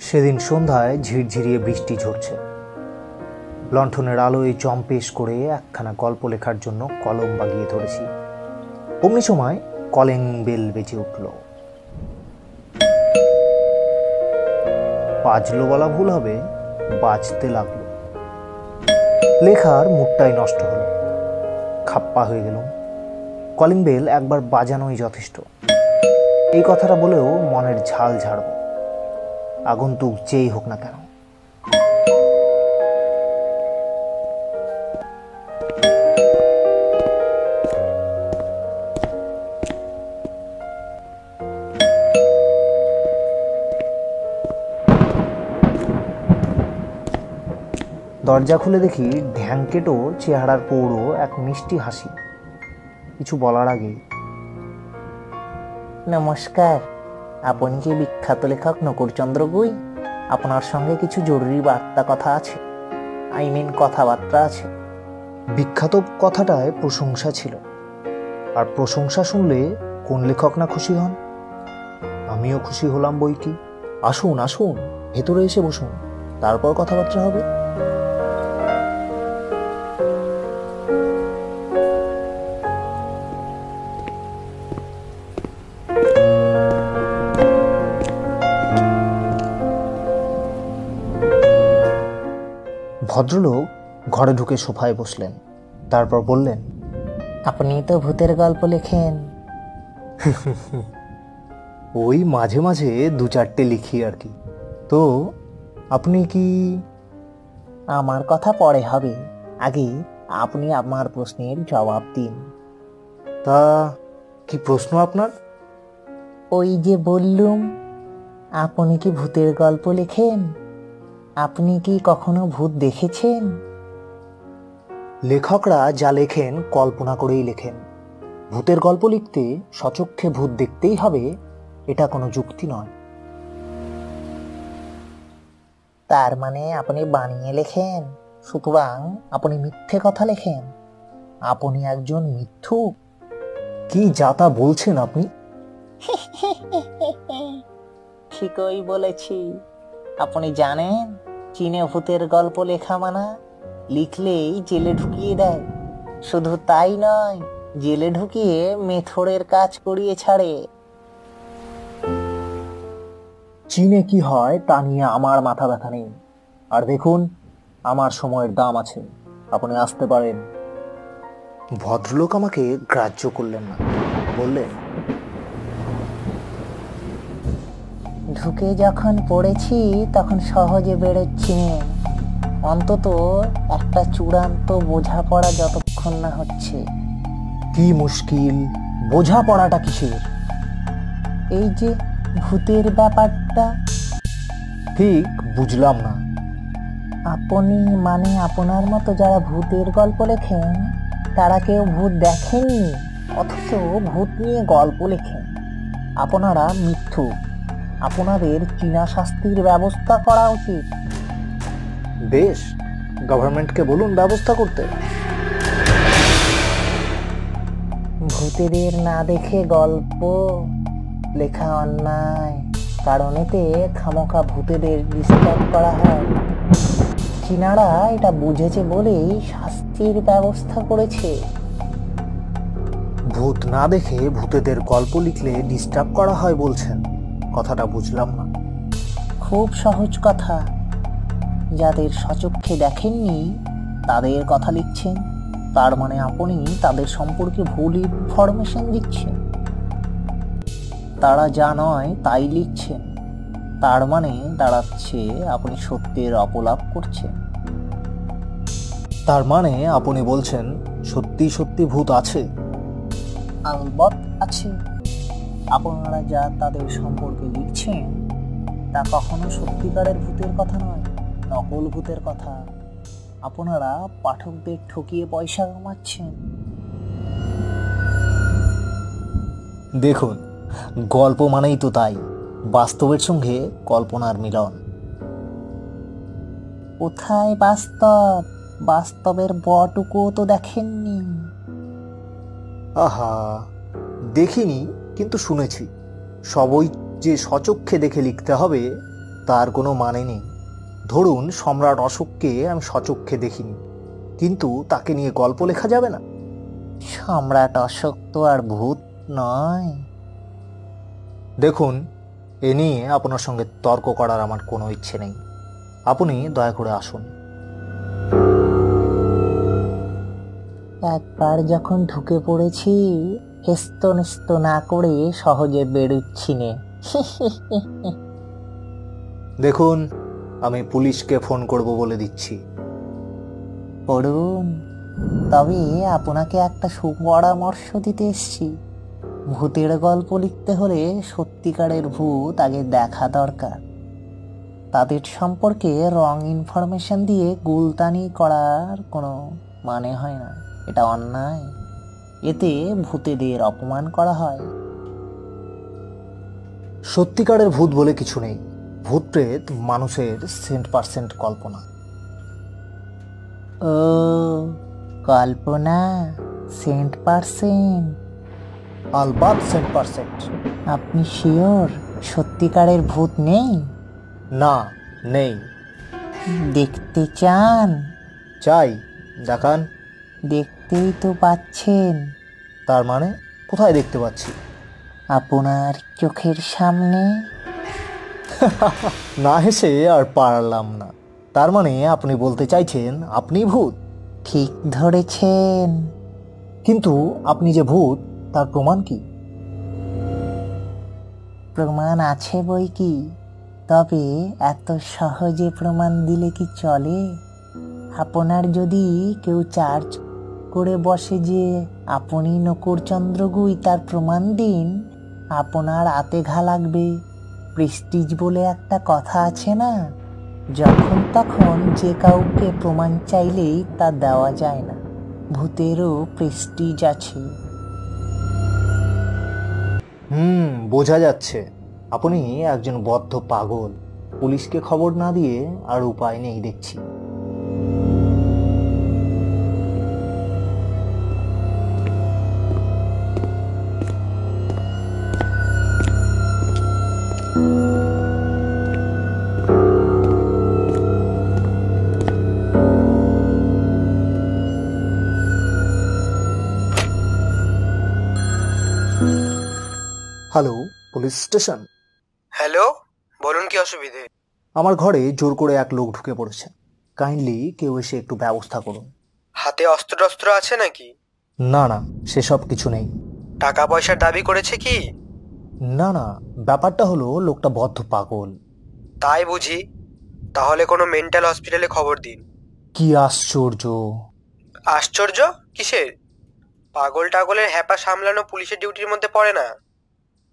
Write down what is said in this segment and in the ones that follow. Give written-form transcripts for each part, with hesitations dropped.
সেদিন সন্ধ্যায় ঝিরঝিরিয়ে বৃষ্টি ঝরছে। লণ্ঠনের আলোয় চম্পেশ করে একখানা গল্প লেখার জন্য কলম বাগিয়ে ধরেছি। অমনি সময় কলিং বেল বেজে উঠল। বাজলো বলা ভুল হবে, বাজতে লাগলো। লেখার মুডটাই নষ্ট হলো, খাপ্পা হয়ে গেল। কলিং বেল একবার বাজানোই যথেষ্ট, এই কথাটা বলেও মনের ঝাল ঝাড়ব, আগন্তুক যেই হোক না কেন। দরজা খুলে দেখি ঢ্যাংকেটো চেহারার পৌড়ো এক মিষ্টি হাসি। কিছু বলার আগে, নমস্কার, আপনি কি বিখ্যাত লেখক নকুড়চন্দ্র গুই? আপনার সঙ্গে কিছু জরুরি বার্তা কথা আছে, কথাবার্তা আছে। বিখ্যাত কথাটায় প্রশংসা ছিল, আর প্রশংসা শুনলে কোন লেখক না খুশি হন। আমিও খুশি হলাম বই কি। আসুন আসুন, ভেতরে এসে বসুন, তারপর কথাবার্তা হবে। ভদ্রলোক ঘরে ঢুকে সোফায় বসলেন, তারপর বললেন, আপনি তো ভূতের গল্প লেখেন। ওই মাঝে মাঝে দু চারটে লিখি আর কি। তো আপনি কি? আমার কথা পরে হবে, আগে আপনি আমার প্রশ্নের জবাব দিন। তা কি প্রশ্ন আপনার? ওই যে বললুম, আপনি কি ভূতের গল্প লেখেন? আপনি কি কখনো ভূত দেখেছেন? লেখকরা যা লেখেন কল্পনা করেই লেখেন। ভূতের গল্প লিখতে সচক্ষে ভূত দেখতেই হবে, এটা কোনো যুক্তি নয়। তার মানে আপনি বানিয়ে লেখেন, সুতরাং আপনি মিথ্যে কথা লেখেন। আপনি একজন মিথ্যুক। কি যাতা বলছেন আপনি? ঠিকই বলেছি। আপনি জানেন, চীনে ভূতের গল্প লেখা মানা, লিখলেই জেলে ঢুকিয়ে দেয়। শুধু তাই নয়, জেলে ঢুকিয়ে মেথরের কাজ করিয়ে ছাড়ে। চীনে কি হয় তা নিয়ে আমার মাথা ব্যথা নেই। আর দেখুন, আমার সময়ের দাম আছে, আপনি আসতে পারেন। ভদ্রলোক আমাকে গ্রাহ্য করলেন না, বললেন, ঢুকে যখন পড়েছি তখন সহজে বেরোচ্ছি না। অন্তত একটা চূড়ান্ত বোঝাপড়া যতক্ষণ না হচ্ছে। কি মুশকিল? বোঝাপড়াটা কিসের? এই যে ভূতের ব্যাপারটা। ঠিক বুঝলাম না। আপনি মানে আপনার মতো যারা ভূতের গল্প লেখেন, তারা কেউ ভূত দেখেননি, অথচ ভূত নিয়ে গল্প লেখেন। আপনারা মিথ্যুক। আপনাদের চীনা শাস্তির ব্যবস্থা করা উচিত। বেশ, গভর্নমেন্টকে বলুন ব্যবস্থা করতে। ভূতেদের না দেখে গল্প লেখা অন্যায়, কারণ এতে খামোখা ভূতেদের ডিস্টার্ব করা হয়। চীনারা এটা বুঝেছে বলেই শাস্তির ব্যবস্থা করেছে। ভূত না দেখে ভূতেদের গল্প লিখলে ডিস্টার্ব করা হয় বলছেন? কথাটা বুঝলাম না। খুব সহজ কথা। যাদের সচক্ষে দেখেননি তাদের কথা লিখছেন, তার মানে আপনি তাদের সম্পর্কে ভুল ইনফরমেশন দিচ্ছেন। তারা যা নয় তাই লিখছেন, তার মানে দাঁড়াচ্ছে আপনি সত্যের অপলাপ করছেন। তার মানে আপনি বলছেন সত্যি সত্যি ভূত আছে? আলবৎ আছে। আপনারা যা তাদের সম্পর্কে লিখছেন তা কখনো সত্যিকারের ভূতের কথা নয়, নকল ভূতের কথা। আপনারা পাঠকদের ঠকিয়ে পয়সা কামাচ্ছেন। দেখুন, গল্প মানেই তো তাই, বাস্তবের সঙ্গে কল্পনার মিলন। কোথায় বাস্তব? বাস্তবের বটুকুও তো দেখেননি। আহা, দেখিনি, কিন্তু শুনেছি। সবই যে সচক্ষে দেখে লিখতে হবে তার কোনো মানে নেই। ধরুন সম্রাট অশোককে আমি সচক্ষে দেখিনি, কিন্তু তাকে নিয়ে গল্প লেখা যাবে না? সম্রাট অশোক তো আর ভূত নয়। দেখুন, এ নিয়ে আপনার সঙ্গে তর্ক করার আমার কোনো ইচ্ছে নেই। আপনি দয়া করে আসুন। একবার যখন ঢুকে পড়েছি, হেস্তনেস্ত না করে সহজে বেরুচ্ছি নে। দেখুন, আমি পুলিশকে ফোন করব বলে দিচ্ছি। করুন, তবে আপনাকে একটা সুপরামর্শ দিতে এসছি। ভূতের গল্প লিখতে হলে সত্যিকারের ভূত আগে দেখা দরকার। তাদের সম্পর্কে রং ইনফরমেশন দিয়ে গুলতানি করার কোনো মানে হয় না, এটা অন্যায়। এতে ভূতেদের অপমান করা হয়। সত্যিকারের ভূত বলে কিছু নেই। ভূত প্রেত মানুষের 100% কল্পনা। ও, কল্পনা 100%? আলবাত 100%। আপনি শিওর সত্যিকারের ভূত নেই? না, নেই। দেখতে চান? চাই, দেখান। দেখতেই তো পাচ্ছেন। তার মানে কোথায় দেখতে পাচ্ছি? আপনার চোখের সামনে। না হেসে আর পারলাম না। তার মানে আপনি বলতে চাইছেন আপনি ভূত? ঠিক ধরেছেন। কিন্তু আপনি যে ভূত তার প্রমাণ কি? প্রমাণ আছে বই কি, তবে এত সহজে প্রমাণ দিলে কি চলে? আপনার যদি কেউ চার্জ করে বসে যে আপনি নকুড়চন্দ্রগুই, তার প্রমাণ দিন, আপনার আতে ঘা লাগবে। প্রেস্টিজ বলে একটা কথা আছে না, যখন তখন যে কাউকে প্রমাণ চাইলেই তা দেওয়া যায় না। ভূতেরও প্রেস্টিজ আছে। বোঝা যাচ্ছে আপনি একজন বদ্ধ পাগল। পুলিশকে খবর না দিয়ে আর উপায় নেই দেখছি। Hello, police station. হ্যালো, বলুন কি অসুবিধে? আমার ঘরে জোর করে এক লোক ঢুকে পড়েছে। কাইন্ডলি কেউ এসে একটু ব্যবস্থা করুন। হাতে অস্ত্র আছে নাকি? না না, সেসব কিছু নেই। টাকা পয়সার দাবি করেছে কি? না না, ব্যাপারটা হলো লোকটা বদ্ধ পাগল। তাই বুঝি? তাহলে কোনো মেন্টাল হসপিটালে খবর দিন। কি আশ্চর্য! আশ্চর্য কিসের? পাগল টাগলের হ্যাপা সামলানো পুলিশের ডিউটির মধ্যে পড়ে না।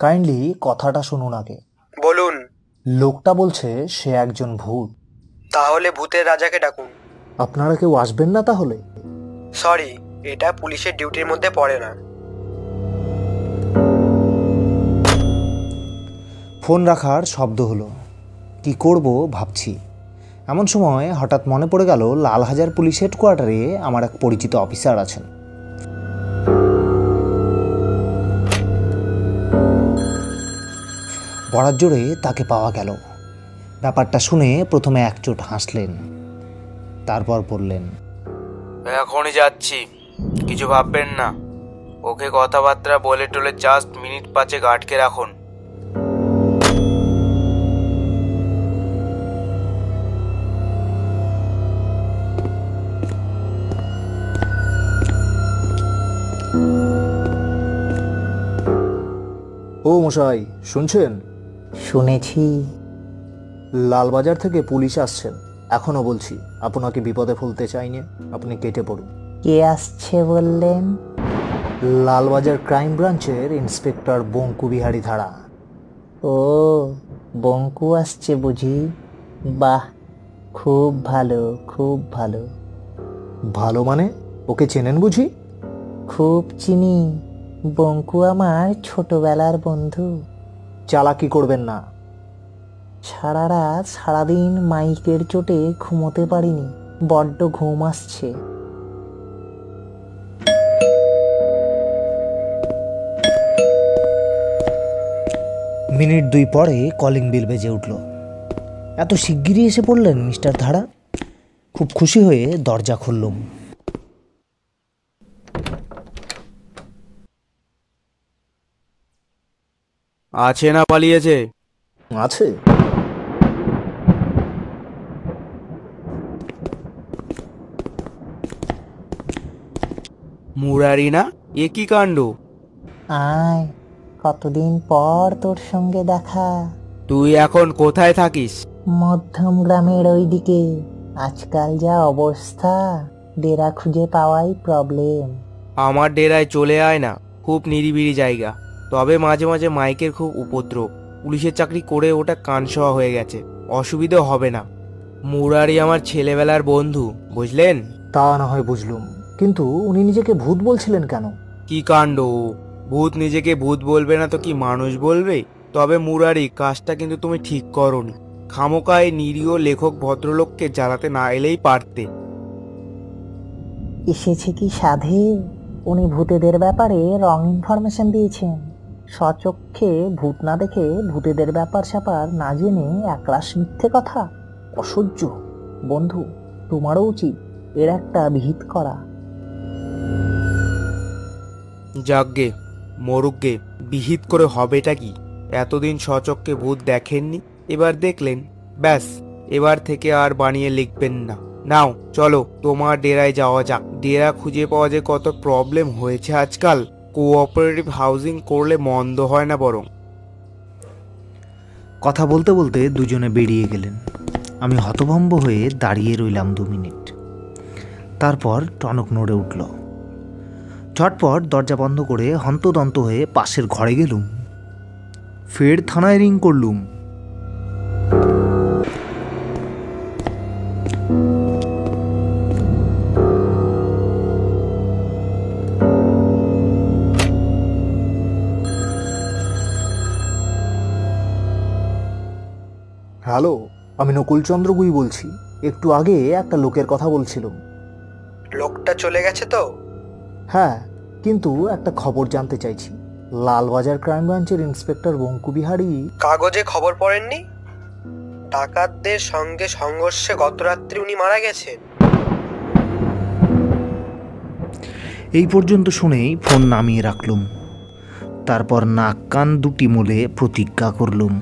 কাইন্ডলি কথাটা শুনুন আগে। বলুন। লোকটা বলছে সে একজন ভূত। তাহলে ভূতের রাজাকে ডাকুন। আপনারা কেউ আসবেন না তাহলে? সরি, এটা পুলিশের ডিউটির মধ্যে পড়ে না। ফোন রাখার শব্দ হলো। কি করব ভাবছি। এমন সময় হঠাৎ মনে পড়ে গেল লালহাজার পুলিশ হেডকোয়ার্টারে আমার এক পরিচিত অফিসার আছেন। বরাত জোরে তাকে পাওয়া গেল। ব্যাপারটা শুনে প্রথমে একচোট হাসলেন, তারপর বললেন, এখনই যাচ্ছি, কিছু ভাববেন না। ওকে কথাবার্তা বলে টলে জাস্ট মিনিট 5 আটকে রাখুন। ও মশাই, শুনছেন? শুনেছি। লালবাজার থেকে পুলিশ আসছেন। এখনো বলছি, আপনাকে বিপদে ফেলতে চাইনি, আপনি কেটে পড়ুন। কে আসছে বললেন? লালবাজার ক্রাইম ব্রাঞ্চের ইন্সপেক্টর বঙ্কু বিহারী ধারা। ও, বঙ্কু আসছে বুঝি? বাহ, খুব ভালো, খুব ভালো। ভালো মানে? ওকে চেনেন বুঝি? খুব চিনি। বঙ্কু আমার ছোটবেলার বন্ধু। চালাকি করবেন না। সারা রাত সারাদিন মাইকের চোটে ঘুমোতে পারিনি, বড্ড ঘুম আসছে। মিনিট 2 পরে কলিং বেল বেজে উঠল। এত শিগগিরই এসে পড়লেন মিস্টার ধারা? খুব খুশি হয়ে দরজা খুললুম। আছে না পালিয়েছে? আছে। মুরারি না? এ কি কাণ্ড! আয়, কতদিন পর তোর সঙ্গে দেখা। তুই এখন কোথায় থাকিস? মধ্যম গ্রামের ওইদিকে। আজকাল যা অবস্থা, ডেরা খুঁজে পাওয়াই প্রবলেম। আমার ডেরায় চলে আয় না, খুব নিরিবিলি জায়গা। তবে মাঝে মাঝে মাইকের খুব উপদ্রব। পুলিশের চাকরি করে ওটা কানসওয়া হয়ে গেছে, অসুবিধে হবে না। মুরারি আমার ছেলেবেলার বন্ধু, বুঝলেন? তা না হয় বুঝলুম, কিন্তু উনি নিজেকে ভূত বলছিলেন কেন? কি কাণ্ড! ভূত নিজেকে ভূত বলবে না তো কি মানুষ বলবে? তবে মুরারি, কাজটা কিন্তু তুমি ঠিক করনি। খামোকায় নিরীহ লেখক ভদ্রলোককে জ্বালাতে না এলেই পারতে। এসেছে কি সাধে? উনি ভূতেদের ব্যাপারে রং ইনফরমেশন দিয়েছেন। স্বচক্ষে ভূত না দেখে, ভূতেদের ব্যাপার স্যাপার না জেনে একরাশ মিথ্যে কথা। অসহ্য। বন্ধু, তোমারও উচিত এর একটা বিহিত করা। যাগ্গে, মরুগ্গে, বিহিত করে হবেটা কি? এতদিন স্বচক্ষে ভূত দেখেননি, এবার দেখলেন, ব্যাস। এবার থেকে আর বানিয়ে লিখবেন না। নাও চলো, তোমার ডেরায় যাওয়া যাক। ডেরা খুঁজে পাওয়া যে কত প্রবলেম হয়েছে আজকাল। কোঅপারেটিভ হাউজিং করলে মন্দ হয় না বরং। কথা বলতে বলতে দুজনে বেরিয়ে গেলেন। আমি হতভম্ব হয়ে দাঁড়িয়ে রইলাম 2 মিনিট। তারপর টনক নড়ে উঠল। ঝটপট দরজা বন্ধ করে হন্তদন্ত হয়ে পাশের ঘরে গেলুম। ফের থানায় রিং করলুম। হ্যালো, আমি নকুলচন্দ্র গুই বলছি। একটু আগে একটা লোকের কথা বলছিলাম। লোকটা চলে গেছে তো? হ্যাঁ, কিন্তু একটা খবর জানতে চাইছি। লালবাজার ক্রাইম ব্রাঞ্চের ইন্সপেক্টর বঙ্কু বিহারী কাগজে খবর পড়েননি? ডাকাতদের সঙ্গে সংঘর্ষে গত রাত্রি উনি মারা গেছেন। এই পর্যন্ত শুনেই ফোন নামিয়ে রাখলুম। তারপর নাক কান দুটি মলে প্রতিজ্ঞা করলুম।